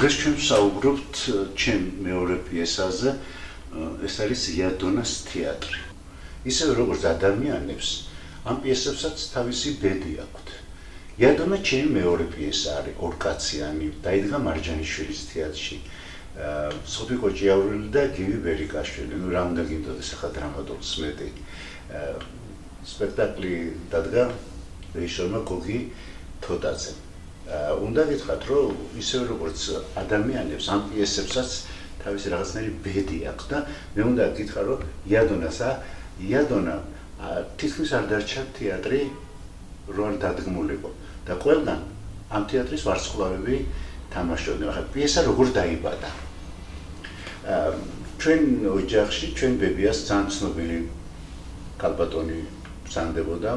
დღეს ჩვენ ვსაუბრობთ ჩემ მეორე პიესაზე, ეს არის იადონას თეატრი. ისევე როგორც ადამიანებს, ამ პიესებსაც თავისი ბედი აქვთ. იადონა ჩემი მეორე პიესა არის, ორკაციანი, დაიდგა მარჯანიშვილის თეატრში. სოფიკო ჭიაურელი და გივი ბერიკაშვილი, რა უნდა გინდოდეს ახლა დრამატურგს მეტი. სპექტაკლი დადგა რეჟისორმა გოგი თოდაძემ. უნდა გითხრათ, რომ ისევე როგორც ადამიანებს ამ პიესებსაც თავისი რაღაცნაირი ბედი აქვს და მე უნდა გითხრა, რომ იადონა თითქმის არ დარჩა თეატრი რო არ დადგმულიყო და ყველგან ამ თეატრის ვარსკვლავები თამაშობდნენ. ახლა პიესა როგორ დაიბადა? ჩვენ ოჯახში, ჩვენ ბებიას ძალიან ცნობილი ქალბატონი ბრძანდებოდა,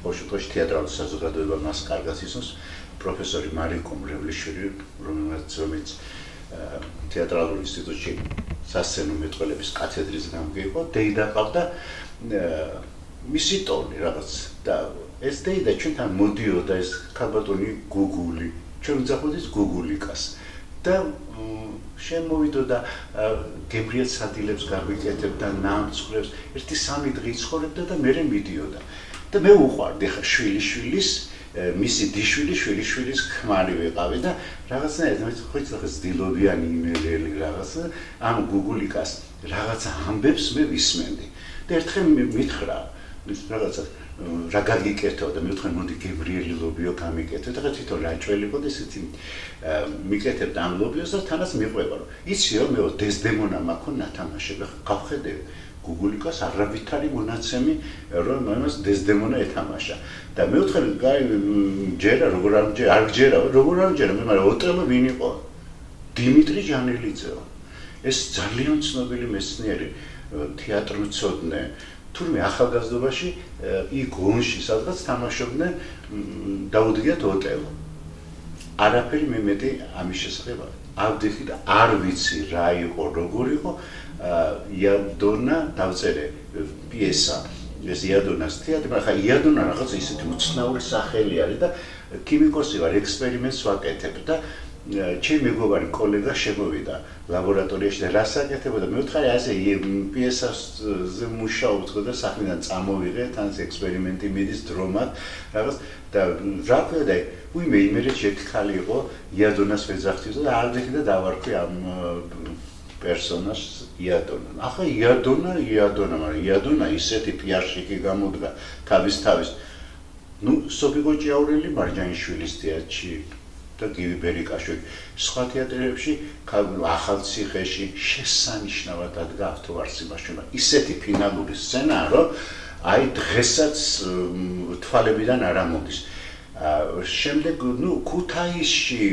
ოშუქოში თეატრალური საზოგადოება მას კარგად ისმის, პროფესორი მარიკო მრევლიშვილი, რომელიც თეატრალურ ინსტიტუტში სასცენო მეტყველების კათედრის გამგე იყო, დეიდა ყავდა მისი ტონი რაღაც და ეს დეიდა ჩვენთან მოდიოდა ეს ქალბატონი გუგული, ჩვენ ვძახოდით გუგულიკას და შემოვიდოდა გებრიელ სადილებს გაგვიკეთებდა, ნამცხრებს, ერთი 3 დღე იცხოვრებდა და მერე მიდიოდა. და მე უყვარდი ხა შვილიშვილის მისი შვილიშვილის ქმარი ვიყავი და რაღაცნაირად მე ხოიც რაღაც დილობიანი იმერელი რაღაცა ამ გუგულიკას რაღაცა ამბებს მე ვისმენდი და ერთხელ მითხრა რაღაცა რა გაგიკეთო და მე ვთქვი მოდი გებრიელი ლობიო გამიკეთე და თვითონ რაჭველი იყო და ესეთი მიკეთებდა ამ ლობიოს და თანაც მიყვება რომ იცი რომ მე დესდემონა მაქვს ნათამაშები გავხედე გუგულიკას არავითარი მონაცემი რომ მას დესდემონა ეთამაშა და მე ვთქვი გაი ჯერა როგორ არ ჯერა მე მაგრამ ოტელო ვინ იყო დიმიტრი ჯანელიძეო ეს ძალიან ცნობილი მეცნიერი თეატრმცოდნე თურმე ახალგაზრდობაში იქ გონში სადღაც თამაშობდნენ დაუდგიათ ოტელო არაფერი მე მეტი ამის შესახებ ავდიხი და არ ვიცი რა იყო როგორ იყო იადონა დავწერე პიესა ეს იადონას თეატრი მაგრამ იადონა რაღაც ისეთი უცნაური სახელი არის და ქიმიკოსი ვარ ექსპერიმენტს ვაკეთებ და ჩემი მეგობარი კოლეგა შემოვიდა ლაბორატორიაში და რას აკეთებოდა მე ვთხარი ასე პიესაზე მუშაობთ და საქმიდან წამოვიღე თან ექსპერიმენტი მიდის დრომად რაღაც და რა ქვია და უიმე იმერეთში ერთი ხალი იყო იადონას ვეძახთი და არდიხი და დავარქვი ამ პერსონაჟს იადონა. ახლა იადონა, მაგრამ იადონა ისეთი პიარშიკი გამოდგა თავის. ნუ სოფიკო ჭიაურელი მარჯანიშვილის თეატრში და გივი ბერიკაშვილი. სხვა თეატრებში, ახალციხეში შესანიშნავად ადგა ავტოვარსიმაში. ისეთი ფინალური სცენაა, რომ აი დღესაც თვალებიდან არ ამოდის. შემდეგ ნუ ქუთაისში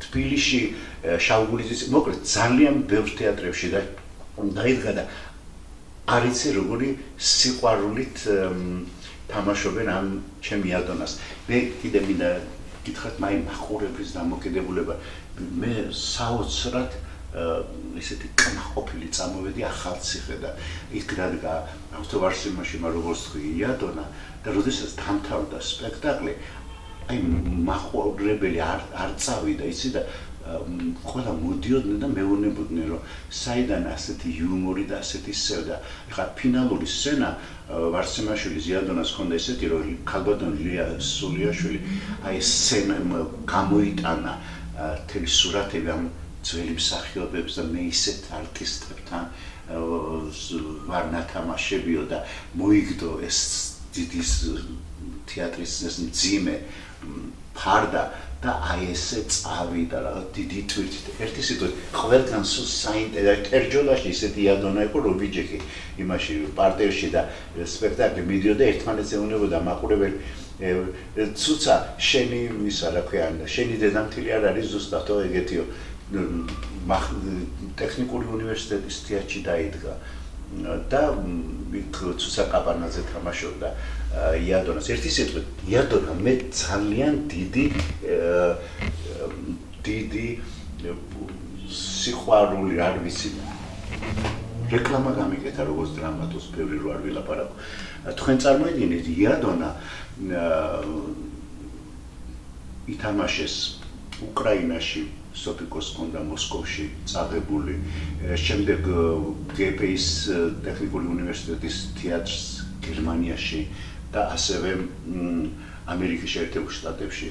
თბილისში შავგულიძის მოკლედ ძალიან ბევრ თეატრებში დაიდგა და არ იცი როგორი სიყვარულით თამაშობენ ამ ჩემ იადონას. მე კიდე მინდა გითხრათ მაი მაყურებლის დამოკიდებულება მე საოცრად ისეთი კმაყოფილი წამოვედი ახალციხე და იქ დადგა ავტოვარსიმაში როგორც თქვი იადონა და როდესაც დამთავრდა სპექტაკლი აი მაყურებელი არ წავიდა იცი და ყველა მოდიოდნენ და მეუბნებოდნენ რომ საიდან ასეთი იუმორი და ასეთი სევდა. ეხლა ფინალური სცენა ვარსიმაშვილის იადონას ჰქონდა ესეთი რომ ქალბატონი ლია სულიაშვილი აი სცენა გამოიტანა თელი სურათები ამ ძველი მსახიობებს და მე ისეთ არტისტებთან ვარ ნათამაშებიო და მოიგდო ეს დიდი თეატრის ეს მძიმე ფარდა და აი ესე წავიდა რა დიდი თვირთით ერთი სიტყვით ყველგან სულ საინტერესო ტერჯოლაში ისეთი იადონა იყო რობიჯეკი იმაში პარტერში და სპექტაკლი მიდიოდა ერთმანეთს ეუბნებოდა მაყურებელი ცუცა შენი ისა რა ქვია შენი დედამთილი არ არის ზუსტათო ეგეთიო ტექნიკური უნივერსიტეტის თეატრში დაიდგა და იქ ცუცა კაპანაძე თამაშობდა იადონას ერთი სიტყვით იადონა მე ძალიან დიდი სიყვარული არ ვიცი რეკლამა გამიკეთა როგორც დრამატურგს ბევრი რო არ ვილაპარაკო თქვენ წარმოიდგინეთ იადონა ითამაშეს უკრაინაში, სოფიკოს ჰქონდა მოსკოვში წაღებული, შემდეგ GPI-ის ტექნიკური უნივერსიტეტის თეატრს გერმანიაში და ასევე ამერიკის შეერთებულ შტატებში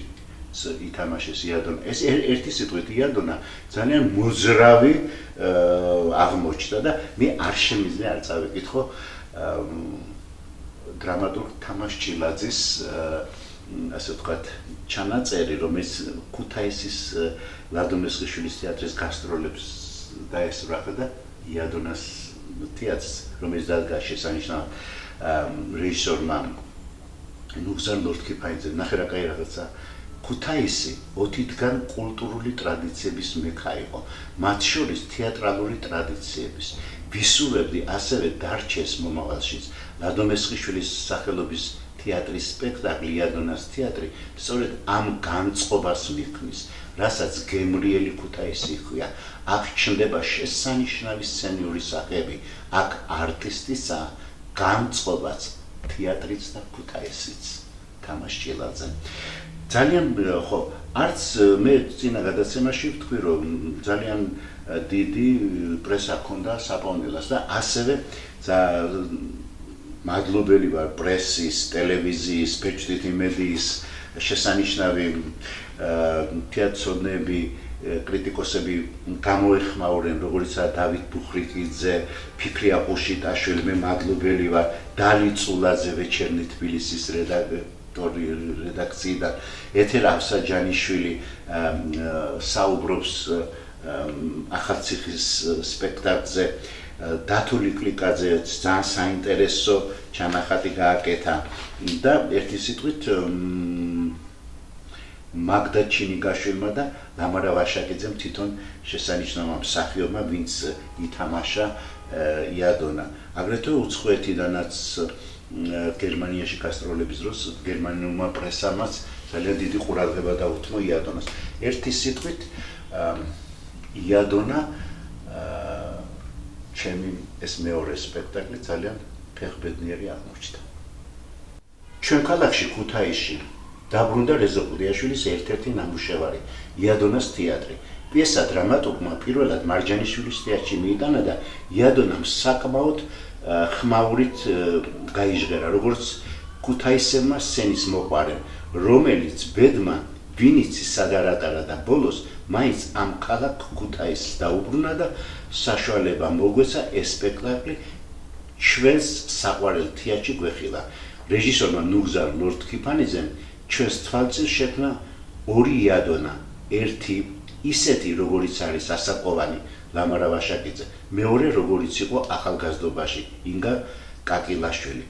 ითამაშეს იადონა. ეს ერთი სიტყვით იადონა ძალიან მოძრავი აღმოჩნდა და მე არ შემიძლია არ წავიკითხო დრამატურგ თამაშ ჩილაძის ასე ვთქვათ ჩანაწერი, რომელიც ქუთაისის ლადო მესხიშვილის თეატრის გასტროლებს დაესწრაფა და იადონას თეატრს, რომელიც დადგა შესანიშნავ რეჟისორმა ნუგზარ ლორთქიფანიძემ, ნახე რა კაი რაღაცა. ქუთაისი 20-დან კულტურული ტრადიციების მექა იყო, მათ შორის თეატრალური ტრადიციების. ვისურვებდი ასევე დარჩეს მომავალშიც ლადო მესხიშვილის სახელობის თეატრის სპექტაკლი იადონას თეატრი სწორედ ამ განწყობას მიქმნის, რასაც გემრიელი ქუთაისი ჰქვია. აქ ჩნდება შესანიშნავი სცენიური სახეები, აქ არტისტისა განწყობაც, თეატრიც და ქუთაისიც. თამაშ ჩილაძე. ძალიან ხო, არც მე წინა გადაცემაში ვთქვი, რომ ძალიან დიდი პრესა ჰქონდა საპოვნელას და ასევე მადლობელი ვარ პრესის, ტელევიზიის, ბეჭდვითი მედიის შესანიშნავი თეატრცოდნები, კრიტიკოსები გამოეხმაურენ, როგორიცაა დავით ბუხრიკიძე, ფიქრი აყუშიტაშვილი, მე მადლობელი ვარ დალი წულაძე ვეჩერნი თბილისის რედაქციიდან, ეთერ ავსაჯანიშვილი საუბრობს ახალციხის სპექტაკლზე, დათული კლიკაძე ძალიან საინტერესო ჩანახატი გააკეთა და ერთი სიტყვით მაგდა ჩინიგაშვილმა და ლამარა ვაშაკიძემ თვითონ შესანიშნავმა მსახიობმა, ვინც ითამაშა იადონა. აგრეთვე უცხოეთიდანაც გერმანიაში გასტროლების დროს გერმანულმა პრესამაც ძალიან დიდი ყურადღება დაუთმო იადონას. ერთი სიტყვით იადონა ჩემი ეს მეორე სპექტაკლი ძალიან ფეხბედნიერი აღმოჩნდა. ჩვენ ქალაქში ქუთაისში დაბრუნდა რეზო ყუდიაშვილის ერთ-ერთი ნამუშევარი იადონას თეატრი. პიესა დრამატურგმა პირველად მარჯანიშვილის თეატრში მიიტანა და იადონამ საკმაოდ ხმაურით გაიჟღერა, როგორც ქუთაისელმა სცენის მოყვარემ, რომელიც ბედმა ვინიც სადარატარა და ბოლოს მაინც ამ ქალაქ ქუთაისს დაუბრუნა და საშუალება მოგვეცა ეს სპექტაკლი ჩვენს საყვარელ თეატრში გვეხილა. რეჟისორმა ნუგზარ ლორთქიფანიძემ ჩვენს თვალწინ შექმნა ორი იადონა, ერთი ისეთი, როგორიც არის ასაკოვანი ლამარა ვაშაკიძე, მეორე როგორიც იყო ახალგაზრდობაში ინგა კაკილაშვილი.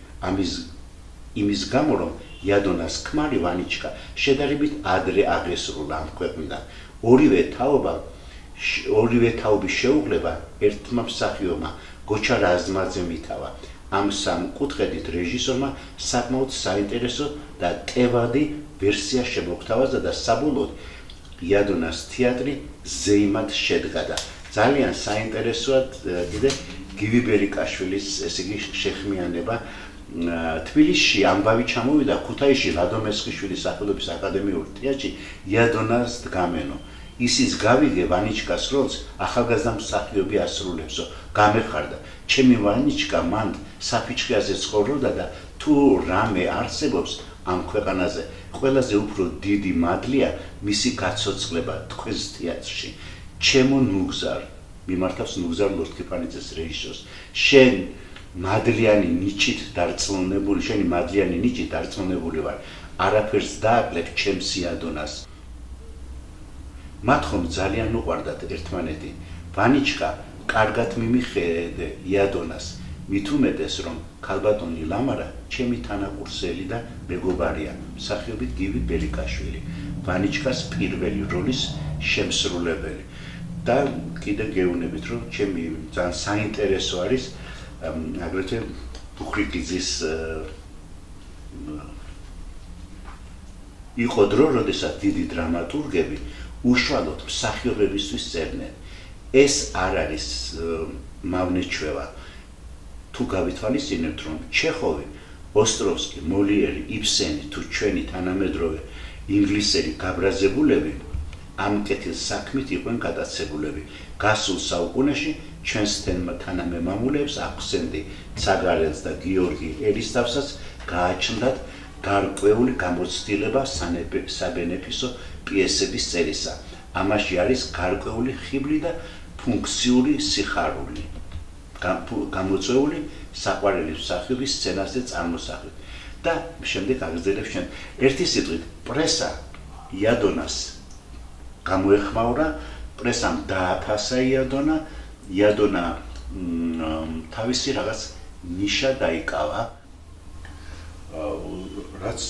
იმის გამო, რომ იადონას ქმარი ვანიჩკა შედარებით ადრე აღესრულა ამ ქვეყნიდან. ორივე თაობის შეუღლება ერთმა მსახიობმა გოჩა რაზმაძემ ითავა. ამ სამ კუთხედით რეჟისორმა საკმაოდ საინტერესო და ტევადი ვერსია შემოგთავაზა და საბოლოოდ იადონას თეატრი ზეიმად შედგა და ძალიან საინტერესოა კიდე გივი ბერიკაშვილის ეს იგი შეხმიანება. თბილისში ამბავი ჩამოვიდა ქუთაისში ლადო მესხიშვილის სახელობის აკადემიურ თეატრში იადონას დგამენო. ისიც გავიგე ვანიჩკას როლს ახალგაზრდა მსახიობი ასრულებსო. გამეხარდა, ჩემი ვანიჩკა მან საფიჩხიაზე ცხოვრობდა და თუ რამე არსებობს ამ ქვეყანაზე, ყველაზე უფრო დიდი მადლია მისი გაცოცხლება თქვენს თეატრში. ჩემო ნუგზარ, მიმართავს ნუგზარ ლორთქიფანიძეს რეჟისორს, შენ მადლიანი ნიჭით დარწმუნებული ვარ, არაფერს დააკლებ ჩემს იადონას. მათ ხომ ძალიან უყვარდათ ერთმანეთი. ვანიჩკა კარგად მიმიხედე იადონას, მით უმეტეს რომ ქალბატონი ლამარა ჩემი თანაკურსელი და მეგობარია, მსახიობი გივი ბერიკაშვილი, ვანიჩკას პირველი როლის შემსრულებელი. და კიდე გეუბნებით, რომ ჩემი ძალიან საინტერესო არის აგრეთვე ბუხრიკიძის იყო დრო, როდესაც დიდი დრამატურგები უშუალოდ მსახიობებისთვის წერდნენ. ეს არ არის მავნეჩვევა. თუ გავითვალისწინებთ, რომ ჩეხოვი, ოსტროვსკი, მოლიერი, იბსენი თუ ჩვენი თანამედროვე ინგლისელი გაბრაზებულები ამ კეთილ საქმით იყვნენ გადაცებულები. გასულ საუკუნეში ჩვენს თანამემამულეებს აქვსენდი ცაგარელს და გიორგი ერისთავსაც გააჩნდათ გარკვეული გამოცდილება საბენეფისო პიესების წერისა. ამაში არის გარკვეული ხიბლი და ფუნქციური სიხარული, გამოწვეული საყვარელი მსახიობის სცენაზე წარმოსახვით. და შემდეგ აგრძელებს ჩვენ. ერთი სიტყვით, პრესა იადონას გამოეხმაურა, პრესამ დააფასა იადონა თავისი რაღაც ნიშა დაიკავა. რაც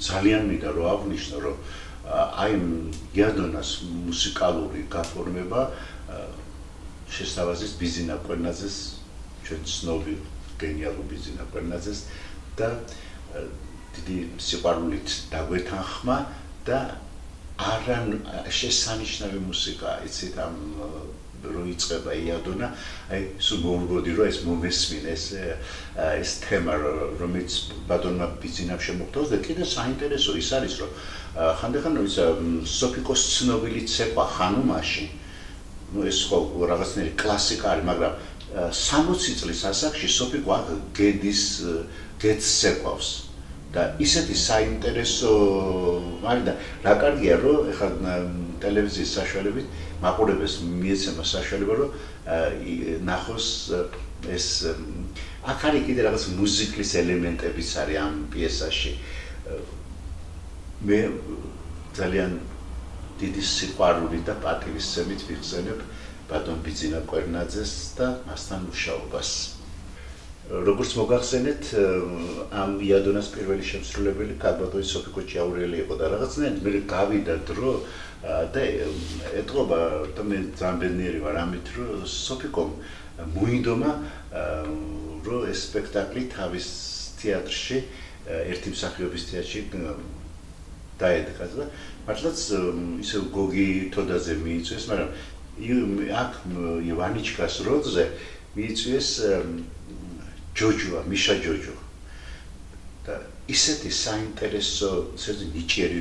ძალიან მინდა რომ აღნიშნო, რომ აი იადონას მუსიკალური გაფორმება შესთავაზეს ბიზინა კვერნაძეს, ჩვენ ცნობილ გენიალურ ბიზინა კვერნაძეს და დიდი სიყვარულით დაგვეთანხმა და არან შესანიშნავი მუსიკა, იცით ამ რო იწყება იადონა, აი სულ მოვუგოდი რომ ეს მომესმინეს ეს თემა რომელიც ბატონმა ბიზინამ შემოხტოს და კიდე საინტერესო ის არის რომ ხანდახან ის სოფიკოს ცნობილი ცეკვა ხანუმაში, ну ეს ხო რაღაცნაირი კლასიკა არის, მაგრამ 60 წლის ასაკში სოფიკო გედს ცეკვავს და ისეთი საინტერესო არის და რა კარგია რომ ეხლა ტელევიზიის საშუალებით მაყურებელს მიეცემა საშუალება რომ ნახოს ეს აქ არის კიდე რაღაც მუსიკის ელემენტებიც არის ამ პიესაში. მე ძალიან დიდი სიყვარული და პატივისცემით ვიხსენებ ბატონ ბიძინა კვერნაძეს და მასთან მუშაობას. როგორც მოგახსენეთ, ამ იადონას პირველი შემსრულებელი ქალბატონი სოფიკო ჭიაურელი იყო და რაღაცნაირად მე გავიდა დრო და ეტყობა და მე ძალიან ბედნიერი ვარ ამით, რომ სოფიკომ მოინდომა რომ ეს სპექტაკლი თავის თეატრში, ერთი მსახიობის თეატრში დაედგა და მართლაც ისე გოგი თოდაძე მიიწვიეს, მაგრამ აქ ივანიჩკას როლზე მიიწვიეს ჯოჯოა, მიშა ჯოჯო. და ისეთი საინტერესო, ისეთი ნიჭიერი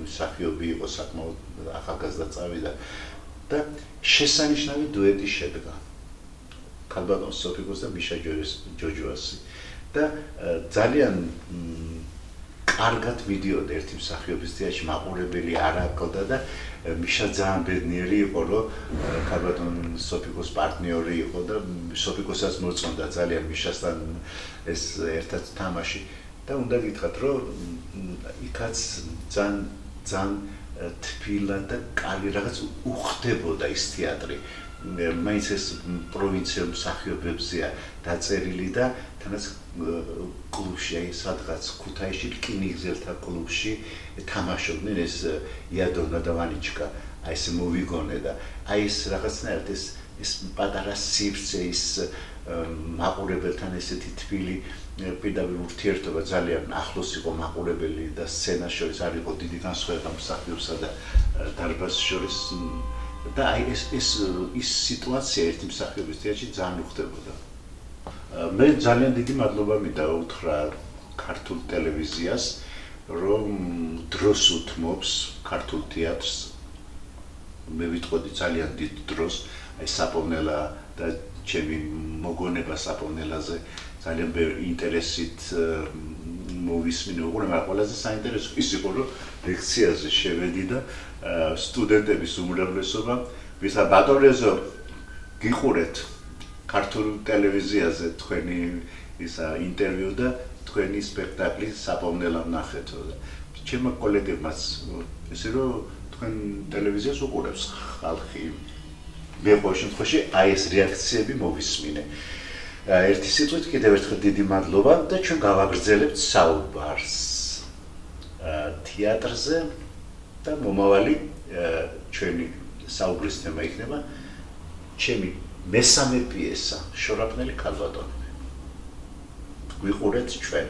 მსახიობი იყო, საკმაოდ ახალგაზრდა წავიდა და შესანიშნავი დუეტი შედგა. ქალბატონ სოფიკოს და მიშა ჯოჯოასი და ძალიან კარგად მიდიოდა ერთი მსახიობის თეატრში, მაყურებელი არ აკლდა და მიშა ძალიან ბედნიერი იყო, რომ ქალბატონ სოფიკოს პარტნიორი იყო და სოფიკოსაც მოწონდა ძალიან მიშასთან ეს ერთად თამაში და უნდა გითხრათ, რომ იქაც ძალიან თბილად და კარგი რაღაც უხდებოდა ის თეატრი. მაინც ეს პროვინციელ მსახიობებზეა დაწერილი და თანაც კლუბში, აი სადღაც ქუთაისში რკინიგზელთა კლუბში თამაშობდნენ ეს იადონა და ვანიჩკა, აი ეს მოვიგონე და აი ეს რაღაცნაირად ეს პატარა სივრცე, ის მაყურებელთან ესეთი თბილი პირდაპირ ურთიერთობა ძალიან ახლოს იყო მაყურებელი და სცენას შორის არ იყო დიდი განსხვავება მსახიობსა და დარბაზს შორის და აი ეს სიტუაცია ერთი მსახიობის თეატრში ძალიან უხდებოდა. მე ძალიან დიდი მადლობა მინდა უთხრა ქართულ ტელევიზიას, რომ დროს უთმობს ქართულ თეატრს. მე ვიტყოდი ძალიან დიდ დროს, აი საპოვნელა და ჩემი მოგონება საპოვნელაზე ძალიან ბევრი ინტერესით მოვისმინე უყურე, მაგრამ ყველაზე საინტერესო ის იყო, რომ ლექციაზე შევედი და სტუდენტების უმრავლესობა ვისა ბატონეზო გიყურეთ ქართულ ტელევიზიაზე თქვენი ისა ინტერვიუ და თქვენი სპექტაკლი საპოვნელა ვნახეთო და ჩემმა კოლეგებმაც ესე რომ თქვენ ტელევიზიას უყურებს ხალხი მე ყოველ შემთხვევაში აი ეს რეაქციები მოვისმინე. ერთი სიტყვით კიდევ ერთხელ დიდი მადლობა და ჩვენ გავაგრძელებთ საუბარს თეატრზე და მომავალი ჩვენი საუბრის თემა იქნება ჩემი მესამე პიესა შორაპნელი ქალბატონი. გვიყურეთ ჩვენ.